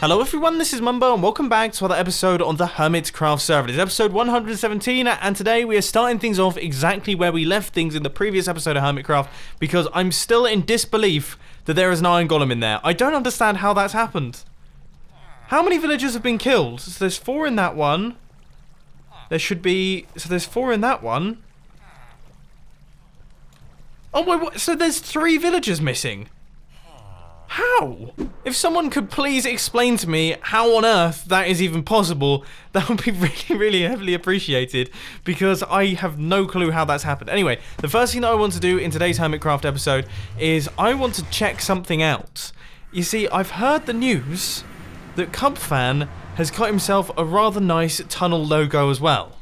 Hello everyone, this is Mumbo and welcome back to another episode on the Hermitcraft server. It is episode 117 and today we are starting things off exactly where we left things in the previous episode of Hermitcraft because I'm still in disbelief that there is an iron golem in there. I don't understand how that's happened. How many villagers have been killed? So there's 4 in that one. There should be... So there's 4 in that one. Oh my... What? So there's 3 villagers missing. How? If someone could please explain to me how on earth that is even possible, that would be really heavily appreciated, because I have no clue how that's happened. Anyway, the first thing that I want to do in today's Hermitcraft episode is I want to check something out. You see, I've heard the news that CubFan has got himself a rather nice tunnel logo as well.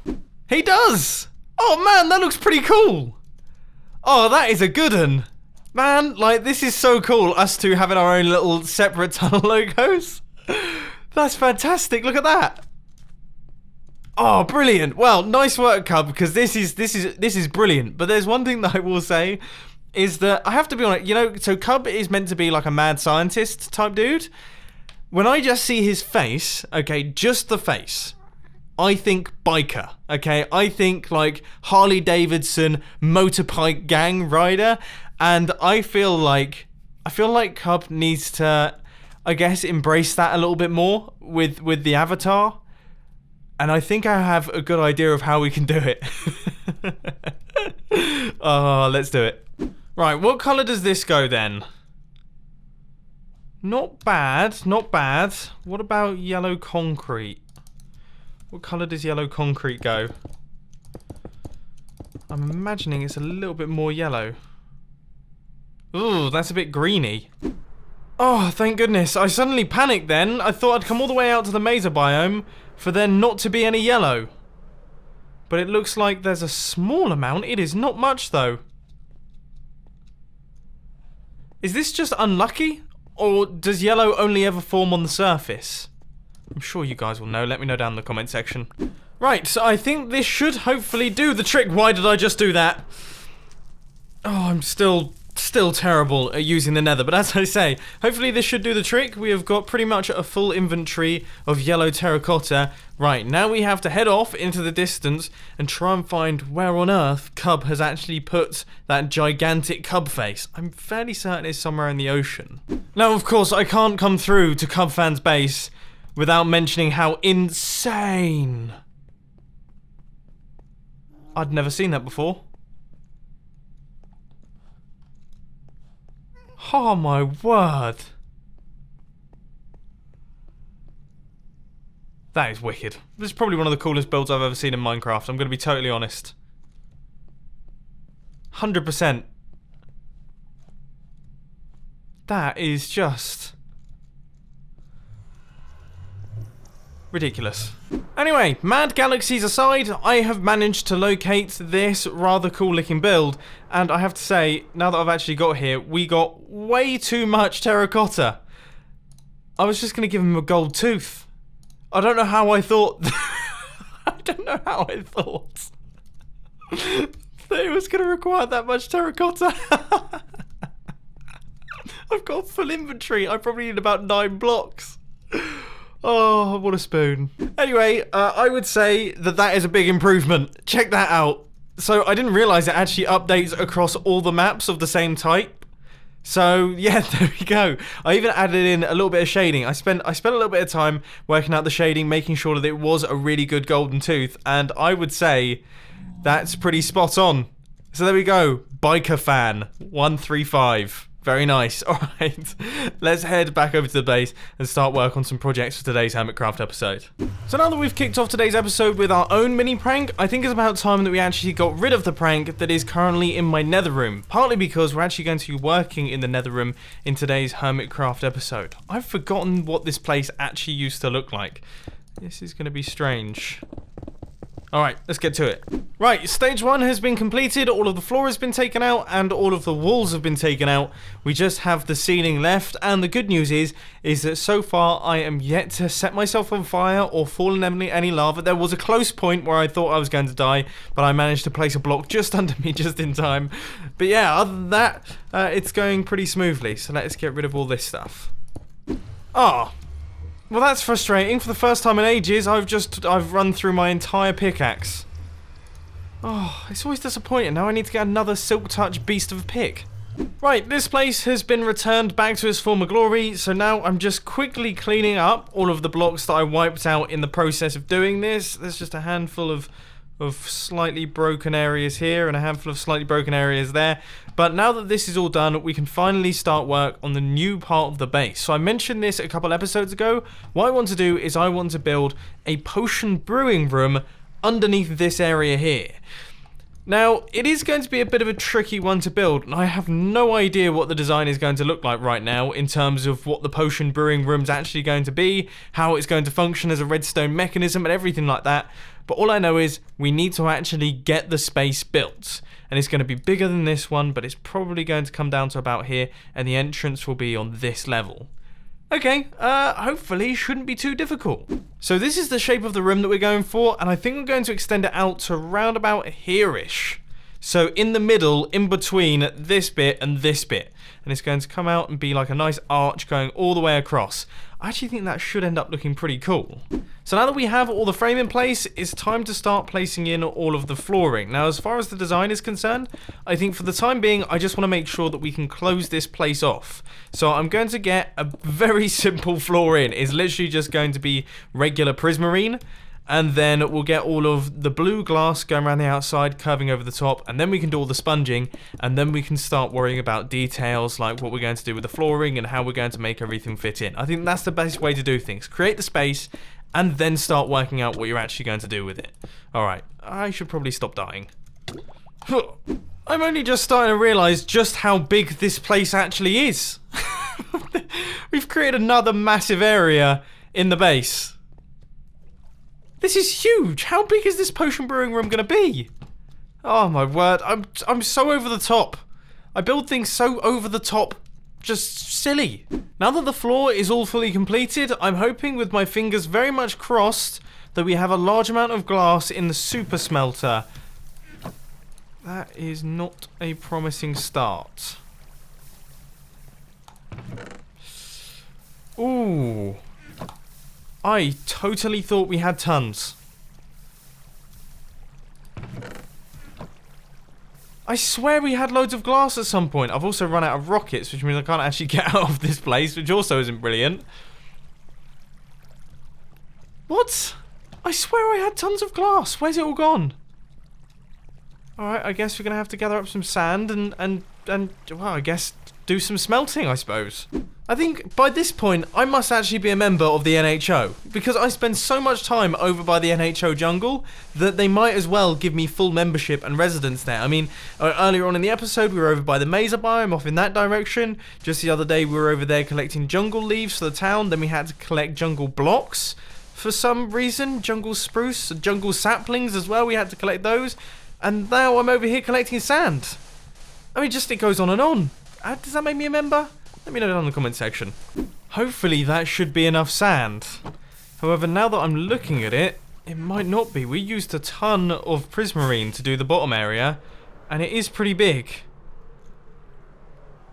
He does! Oh man, that looks pretty cool! Oh, that is a good one. Man, like, this is so cool, us two having our own little separate tunnel logos. That's fantastic, look at that. Oh, brilliant. Well, nice work, Cub, because this is brilliant. But there's one thing that I will say, is that I have to be honest, you know, so Cub is meant to be like a mad scientist type dude. When I just see his face, okay, just the face, I think biker, okay? I think like Harley Davidson motorbike gang rider. And I feel like Cub needs to, I guess, embrace that a little bit more with the avatar. And I think I have a good idea of how we can do it. Oh, let's do it. Right, what colour does this go then? Not bad, not bad. What about yellow concrete? What colour does yellow concrete go? I'm imagining it's a little bit more yellow. Ooh, that's a bit greeny. Oh, thank goodness. I suddenly panicked then. I thought I'd come all the way out to the mesa biome for there not to be any yellow. But it looks like there's a small amount. It is not much, though. Is this just unlucky? Or does yellow only ever form on the surface? I'm sure you guys will know. Let me know down in the comment section. Right, so I think this should hopefully do the trick. Why did I just do that? Oh, I'm still terrible at using the nether, but as I say, hopefully this should do the trick. We have got pretty much a full inventory of yellow terracotta. Right, now we have to head off into the distance and try and find where on earth Cub has actually put that gigantic cub face. I'm fairly certain it's somewhere in the ocean. Now, of course, I can't come through to CubFan's base without mentioning how insane. I'd never seen that before. Oh my word. That is wicked. This is probably one of the coolest builds I've ever seen in Minecraft. I'm going to be totally honest. 100%. That is just ridiculous. Anyway, mad galaxies aside, I have managed to locate this rather cool looking build, and I have to say, now that I've actually got here, we got way too much terracotta. I was just going to give him a gold tooth. I don't know how I thought I don't know how I thought that it was going to require that much terracotta. I've got full inventory. I probably need about 9 blocks. Oh, what a spoon. Anyway, I would say that is a big improvement. Check that out. So I didn't realise it actually updates across all the maps of the same type. So yeah, there we go. I even added in a little bit of shading. I spent a little bit of time working out the shading, making sure that it was a really good golden tooth, and I would say that's pretty spot on. So there we go. Biker fan 135. Very nice. Alright, let's head back over to the base and start work on some projects for today's Hermitcraft episode. So now that we've kicked off today's episode with our own mini prank, I think it's about time that we actually got rid of the prank that is currently in my nether room. Partly because we're actually going to be working in the nether room in today's Hermitcraft episode. I've forgotten what this place actually used to look like. This is going to be strange. Alright, let's get to it. Right, stage 1 has been completed, all of the floor has been taken out, and all of the walls have been taken out. We just have the ceiling left, and the good news is that so far I am yet to set myself on fire or fall in any lava. There was a close point where I thought I was going to die, but I managed to place a block just under me just in time. But yeah, other than that, it's going pretty smoothly, so let's get rid of all this stuff. Ah, Well, that's frustrating. For the first time in ages, I've run through my entire pickaxe. Oh, it's always disappointing. Now I need to get another Silk Touch beast of a pick. Right, this place has been returned back to its former glory, so now I'm just quickly cleaning up all of the blocks that I wiped out in the process of doing this. There's just a handful of slightly broken areas here and a handful of slightly broken areas there. But now that this is all done, we can finally start work on the new part of the base. So I mentioned this a couple episodes ago. What I want to do is I want to build a potion brewing room underneath this area here. Now, it is going to be a bit of a tricky one to build, and I have no idea what the design is going to look like right now in terms of what the potion brewing room's actually going to be, how it's going to function as a redstone mechanism and everything like that. But all I know is we need to actually get the space built. And it's going to be bigger than this one, but it's probably going to come down to about here, and the entrance will be on this level. Okay, hopefully shouldn't be too difficult. So this is the shape of the room that we're going for, and I think we're going to extend it out to round about here-ish. So in the middle, in between this bit and this bit. And it's going to come out and be like a nice arch going all the way across. I actually think that should end up looking pretty cool. So now that we have all the frame in place, it's time to start placing in all of the flooring. Now, as far as the design is concerned, I think for the time being, I just want to make sure that we can close this place off. So I'm going to get a very simple floor in. It's literally just going to be regular prismarine. And then we'll get all of the blue glass going around the outside, curving over the top, and then we can do all the sponging, and then we can start worrying about details like what we're going to do with the flooring and how we're going to make everything fit in. I think that's the best way to do things. Create the space, and then start working out what you're actually going to do with it. Alright, I should probably stop dying. I'm only just starting to realise just how big this place actually is. We've created another massive area in the base. This is huge! How big is this potion brewing room gonna be? Oh my word, I'm so over the top. I build things so over the top, just silly. Now that the floor is all fully completed, I'm hoping with my fingers very much crossed that we have a large amount of glass in the super smelter. That is not a promising start. Ooh. I totally thought we had tons. I swear we had loads of glass at some point. I've also run out of rockets, which means I can't actually get out of this place, which also isn't brilliant. What? I swear I had tons of glass. Where's it all gone? Alright, I guess we're going to have to gather up some sand and well, I guess do some smelting, I suppose. I think by this point, I must actually be a member of the NHO, because I spend so much time over by the NHO jungle that they might as well give me full membership and residence there. I mean, earlier on in the episode, we were over by the Mesa biome, off in that direction. Just the other day, we were over there collecting jungle leaves for the town. Then we had to collect jungle blocks for some reason. Jungle spruce, jungle saplings as well. We had to collect those. And now I'm over here collecting sand. I mean, just it goes on and on. Does that make me a member? Let me know down in the comment section. Hopefully that should be enough sand. However, now that I'm looking at it, it might not be. We used a ton of prismarine to do the bottom area, and it is pretty big.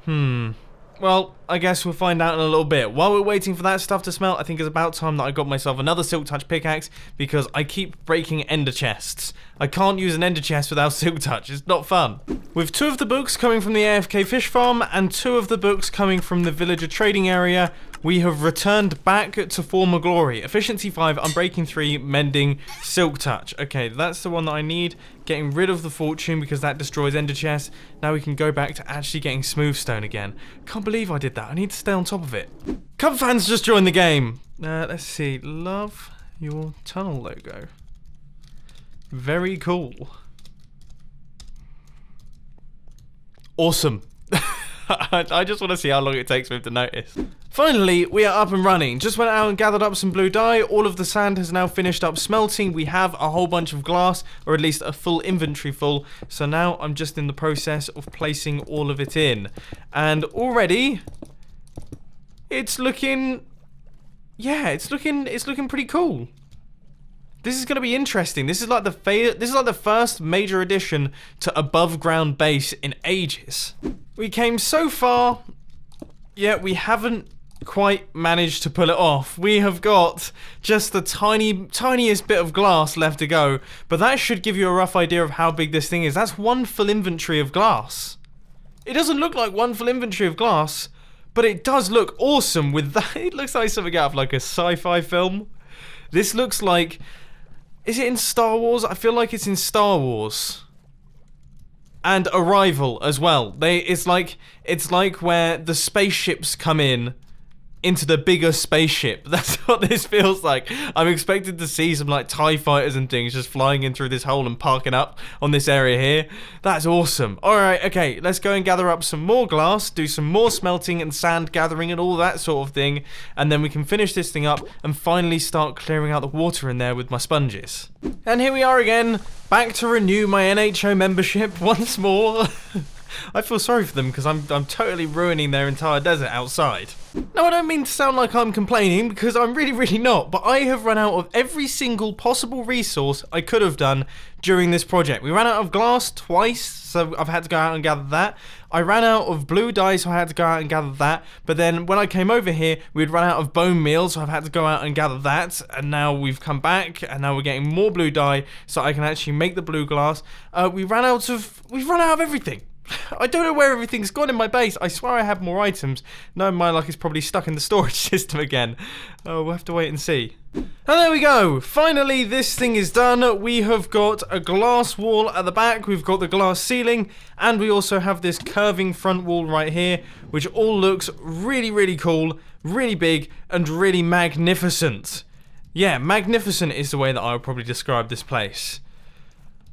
Well, I guess we'll find out in a little bit. While we're waiting for that stuff to smelt, I think it's about time that I got myself another Silk Touch pickaxe, because I keep breaking ender chests. I can't use an ender chest without Silk Touch. It's not fun. With 2 of the books coming from the AFK fish farm and 2 of the books coming from the villager trading area, we have returned back to former glory. Efficiency 5, Unbreaking 3, Mending, Silk Touch. Okay, that's the one that I need. Getting rid of the fortune because that destroys ender chests. Now we can go back to actually getting smooth stone again. Can't believe I did that. I need to stay on top of it. Cub fans just joined the game. Let's see. Love your tunnel logo. Very cool. Awesome. I just want to see how long it takes for him to notice. Finally, we are up and running. Just went out and gathered up some blue dye. All of the sand has now finished up smelting. We have a whole bunch of glass, or at least a full inventory full. So now I'm just in the process of placing all of it in. And already, it's looking... yeah, it's looking pretty cool. This is going to be interesting. This is like the first major addition to above ground base in ages. We came so far, yet we haven't quite managed to pull it off. We have got just the tiniest bit of glass left to go, but that should give you a rough idea of how big this thing is. That's one full inventory of glass. It doesn't look like one full inventory of glass, but it does look awesome with that. It looks like something out of like a sci-fi film. This looks like... Is it in Star Wars? I feel like it's in Star Wars. And Arrival as well. It's like where the spaceships come into the bigger spaceship. That's what this feels like. I'm expected to see some like TIE fighters and things just flying in through this hole and parking up on this area here. That's awesome. Alright, okay, let's go and gather up some more glass, do some more smelting and sand gathering and all that sort of thing, and then we can finish this thing up and finally start clearing out the water in there with my sponges. And here we are again, back to renew my NHO membership once more. I feel sorry for them because I'm totally ruining their entire desert outside. Now, I don't mean to sound like I'm complaining because I'm really not, but I have run out of every single possible resource I could have done during this project. We ran out of glass twice, so I've had to go out and gather that. I ran out of blue dye, so I had to go out and gather that. But then when I came over here, we'd run out of bone meal, so I've had to go out and gather that. And now we've come back, and now we're getting more blue dye, so I can actually make the blue glass. We've run out of everything. I don't know where everything's gone in my base. I swear I have more items. No, my luck is probably stuck in the storage system again. Oh, we'll have to wait and see. And there we go. Finally, this thing is done. We have got a glass wall at the back. We've got the glass ceiling. And we also have this curving front wall right here, which all looks really cool, really big, and really magnificent. Yeah, magnificent is the way that I would probably describe this place.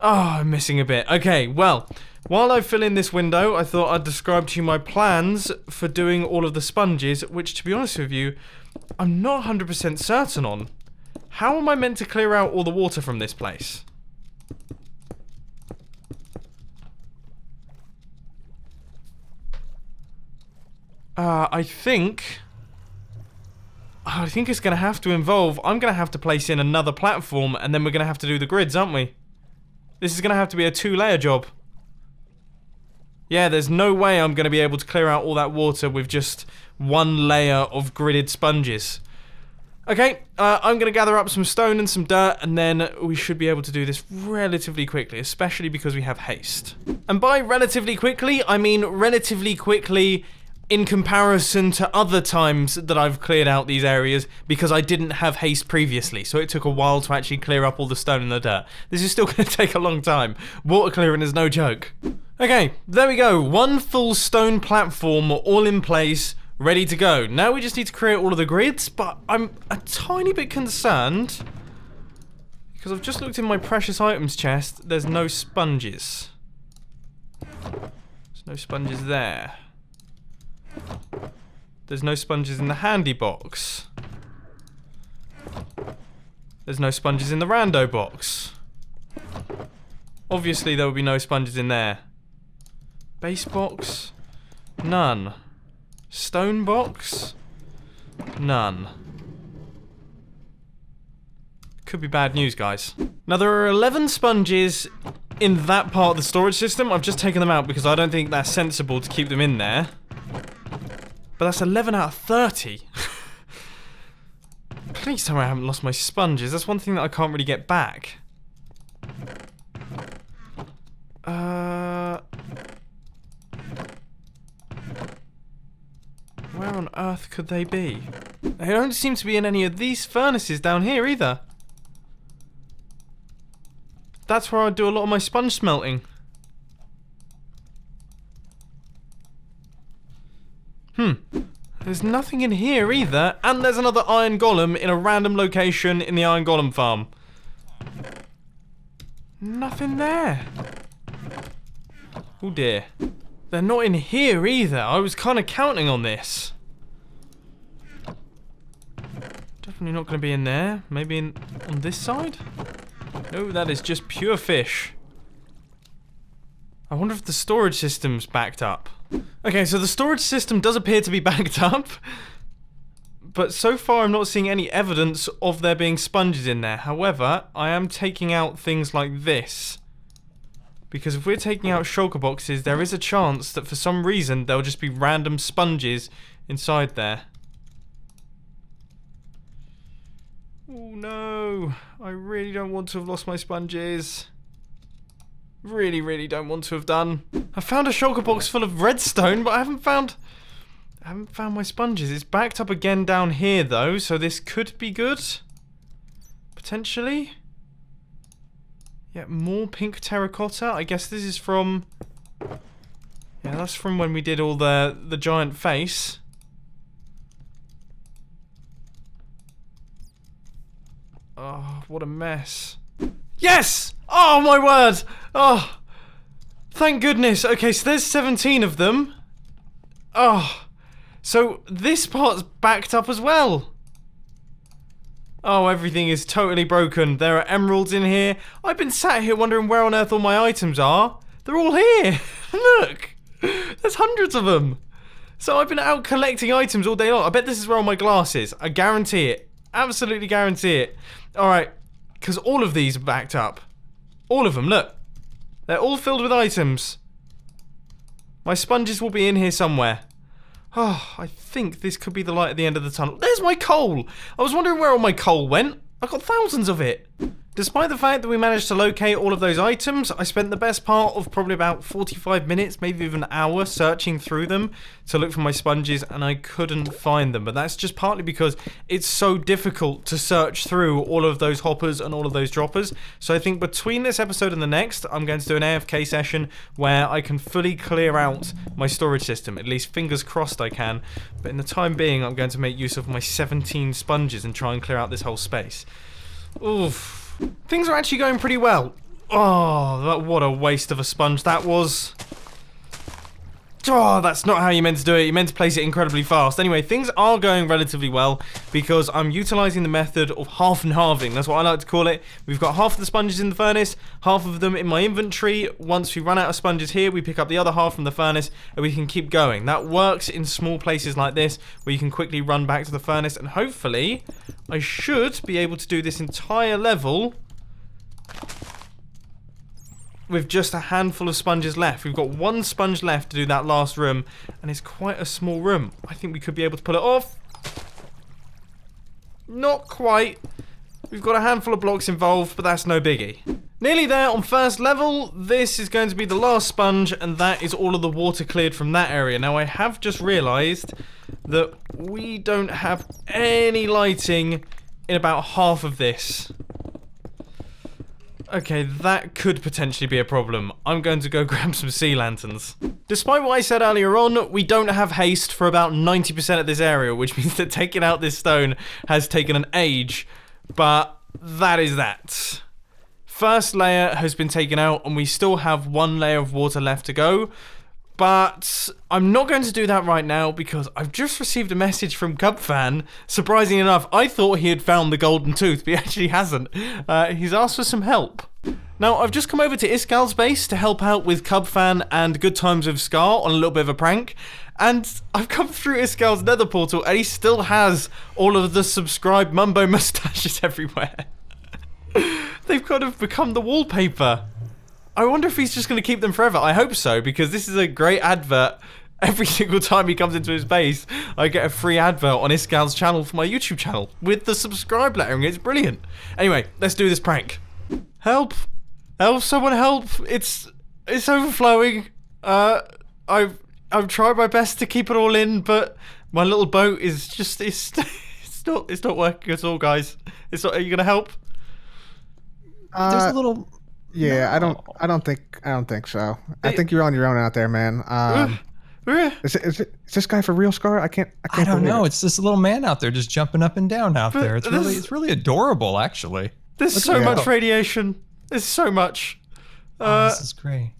Oh, I'm missing a bit. Okay, well, while I fill in this window, I thought I'd describe to you my plans for doing all of the sponges, which, to be honest with you, I'm not 100% certain on. How am I meant to clear out all the water from this place? I think it's going to have to involve... I'm going to have to place in another platform, and then we're going to have to do the grids, aren't we? This is going to have to be a 2-layer job. Yeah, there's no way I'm going to be able to clear out all that water with just 1 layer of gridded sponges. Okay, I'm going to gather up some stone and some dirt, and then we should be able to do this relatively quickly, especially because we have haste. And by relatively quickly, I mean relatively quickly in comparison to other times that I've cleared out these areas, because I didn't have haste previously, so it took a while to actually clear up all the stone and the dirt. This is still going to take a long time. Water clearing is no joke. Okay, there we go. 1 full stone platform all in place, ready to go. Now we just need to create all of the grids, but I'm a tiny bit concerned because I've just looked in my precious items chest. There's no sponges. There's no sponges there. There's no sponges in the handy box. There's no sponges in the rando box. Obviously there will be no sponges in there. Base box? None. Stone box? None. Could be bad news, guys. Now there are 11 sponges in that part of the storage system. I've just taken them out because I don't think that's sensible to keep them in there. But that's 11 out of 30. Please tell me I haven't lost my sponges. That's one thing that I can't really get back. Where on earth could they be? They don't seem to be in any of these furnaces down here either. That's where I do a lot of my sponge smelting. There's nothing in here either, and there's another iron golem in a random location in the iron golem farm. Nothing there. Oh dear. They're not in here either. I was kind of counting on this. Definitely not going to be in there. Maybe on this side? No, that is just pure fish. I wonder if the storage system's backed up. Okay, so the storage system does appear to be backed up, but so far I'm not seeing any evidence of there being sponges in there. However, I am taking out things like this, because if we're taking out shulker boxes, there is a chance that for some reason there'll just be random sponges inside there. Oh no, I really don't want to have lost my sponges. Really don't want to have done. I found a shulker box full of redstone, but I haven't found my sponges. It's backed up again down here though, so this could be good. Potentially. Yeah, more pink terracotta. I guess this is from... Yeah, that's from when we did all the giant face. Oh, what a mess. Yes! Oh, my word! Oh, thank goodness. Okay, so there's 17 of them. Oh, so this part's backed up as well. Oh, everything is totally broken. There are emeralds in here. I've been sat here wondering where on earth all my items are. They're all here. Look, there's hundreds of them. So I've been out collecting items all day long. I bet this is where all my glass is. I guarantee it. Absolutely guarantee it. Alright, because all of these are backed up. All of them, look. They're all filled with items. My sponges will be in here somewhere. Oh, I think this could be the light at the end of the tunnel. There's my coal! I was wondering where all my coal went. I got thousands of it. Despite the fact that we managed to locate all of those items, I spent the best part of probably about 45 minutes, maybe even an hour, searching through them to look for my sponges, and I couldn't find them. But that's just partly because it's so difficult to search through all of those hoppers and all of those droppers. So I think between this episode and the next, I'm going to do an AFK session where I can fully clear out my storage system. At least fingers crossed I can. But in the time being, I'm going to make use of my 17 sponges and try and clear out this whole space. Oof. Things are actually going pretty well. Oh, what a waste of a sponge that was. Oh, that's not how you meant to do it. You meant to place it incredibly fast. Anyway, things are going relatively well because I'm utilizing the method of half and halving. That's what I like to call it. We've got half of the sponges in the furnace, half of them in my inventory. Once we run out of sponges here, we pick up the other half from the furnace and we can keep going. That works in small places like this where you can quickly run back to the furnace, and hopefully I should be able to do this entire level with just a handful of sponges left. We've got one sponge left to do that last room, and it's quite a small room. I think we could be able to pull it off. Not quite. We've got a handful of blocks involved, but that's no biggie. Nearly there on first level. This is going to be the last sponge, and that is all of the water cleared from that area. Now, I have just realised that we don't have any lighting in about half of this. Okay, that could potentially be a problem. I'm going to go grab some sea lanterns. Despite what I said earlier on, we don't have haste for about 90% of this area, which means that taking out this stone has taken an age, but that is that. First layer has been taken out, and we still have one layer of water left to go. But I'm not going to do that right now because I've just received a message from CubFan. Surprisingly enough, I thought he had found the golden tooth, but he actually hasn't. He's asked for some help. Now, I've just come over to Iskal's base to help out with CubFan and Good Times with Scar on a little bit of a prank. And I've come through Iskal's nether portal, and he still has all of the subscribed Mumbo mustaches everywhere. They've kind of become the wallpaper. I wonder if he's just going to keep them forever. I hope so, because this is a great advert. Every single time he comes into his base, I get a free advert on Iskal's channel for my YouTube channel with the subscribe lettering. It's brilliant. Anyway, let's do this prank. Help! Help! Someone help! It's overflowing. I've tried my best to keep it all in, but my little boat is just it's not working at all, guys. It's not. Are you gonna help? There's a little. Yeah, no. I don't think so. I think you're on your own out there, man. Is this guy for real, Scar? I don't know. It's this little man out there just jumping up and down out there. It's really adorable, actually. There's so much radiation. There's so much. This is great.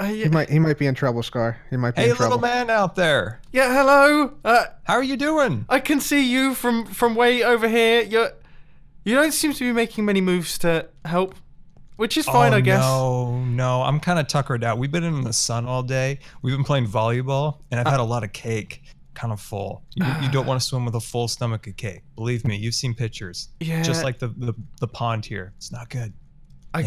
He might be in trouble, Scar. He might be in trouble. Hey, little man out there. Yeah, hello. How are you doing? I can see you from way over here. You don't seem to be making many moves to help. Which is fine, I guess. No, I'm kind of tuckered out. We've been in the sun all day. We've been playing volleyball, and I've had a lot of cake, kind of full. You don't want to swim with a full stomach of cake. Believe me, you've seen pictures. Yeah. Just like the pond here. It's not good. I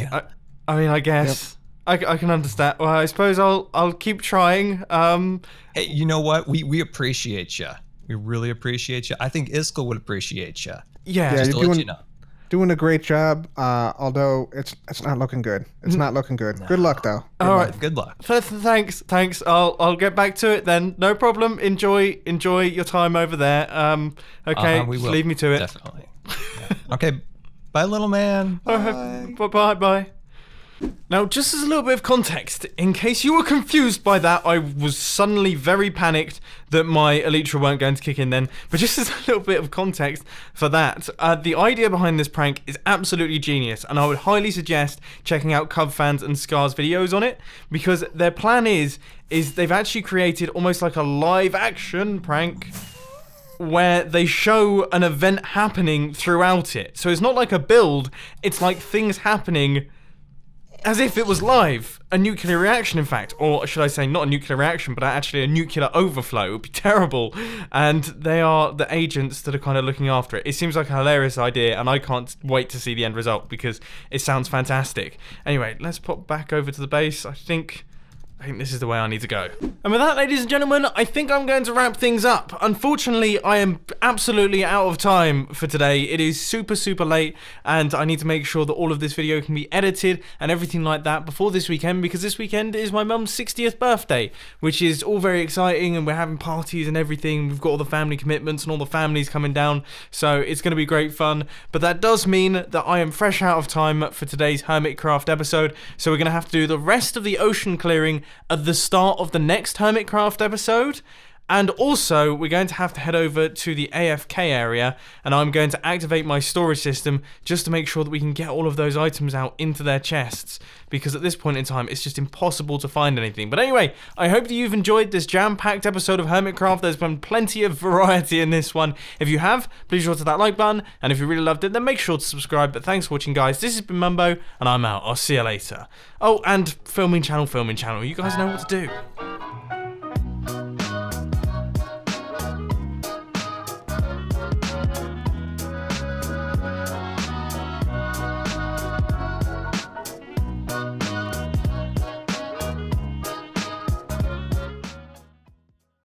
mean, I guess. Yep. I can understand. Well, I suppose I'll keep trying. Hey, you know what? We appreciate you. We really appreciate you. I think Iskal would appreciate you. Yeah. Just to let you know. doing a great job. Although it's not looking good. It's not looking good. Good luck though. All right. Good luck. Thanks. I'll get back to it then. No problem. Enjoy your time over there. Okay, We just will. leave me to it. Definitely. Yeah. Okay. Bye, little man. Bye. Now, just as a little bit of context, in case you were confused by that, I was suddenly very panicked that my Elytra weren't going to kick in then. But just as a little bit of context for that, the idea behind this prank is absolutely genius, and I would highly suggest checking out Cub Fans and Scar's videos on it, because their plan is they've actually created almost like a live action prank where they show an event happening throughout it. So it's not like a build, it's like things happening as if it was live. A nuclear reaction, in fact. Or should I say, not a nuclear reaction, but actually a nuclear overflow. It would be terrible. And they are the agents that are kind of looking after it. It seems like a hilarious idea, and I can't wait to see the end result because it sounds fantastic. Anyway, let's pop back over to the base. I think this is the way I need to go. And with that, ladies and gentlemen, I think I'm going to wrap things up. Unfortunately, I am absolutely out of time for today. It is super late, and I need to make sure that all of this video can be edited and everything like that before this weekend, because this weekend is my mum's 60th birthday, which is all very exciting, and we're having parties and everything. We've got all the family commitments and all the families coming down, so it's going to be great fun. But that does mean that I am fresh out of time for today's Hermitcraft episode, so we're going to have to do the rest of the ocean clearing at the start of the next Hermitcraft episode. And also, we're going to have to head over to the AFK area, and I'm going to activate my storage system just to make sure that we can get all of those items out into their chests, because at this point in time, it's just impossible to find anything. But anyway, I hope that you've enjoyed this jam-packed episode of Hermitcraft. There's been plenty of variety in this one. If you have, please sure to that like button, and if you really loved it, then make sure to subscribe. But thanks for watching, guys. This has been Mumbo, and I'm out. I'll see you later. Oh, and filming channel. You guys know what to do.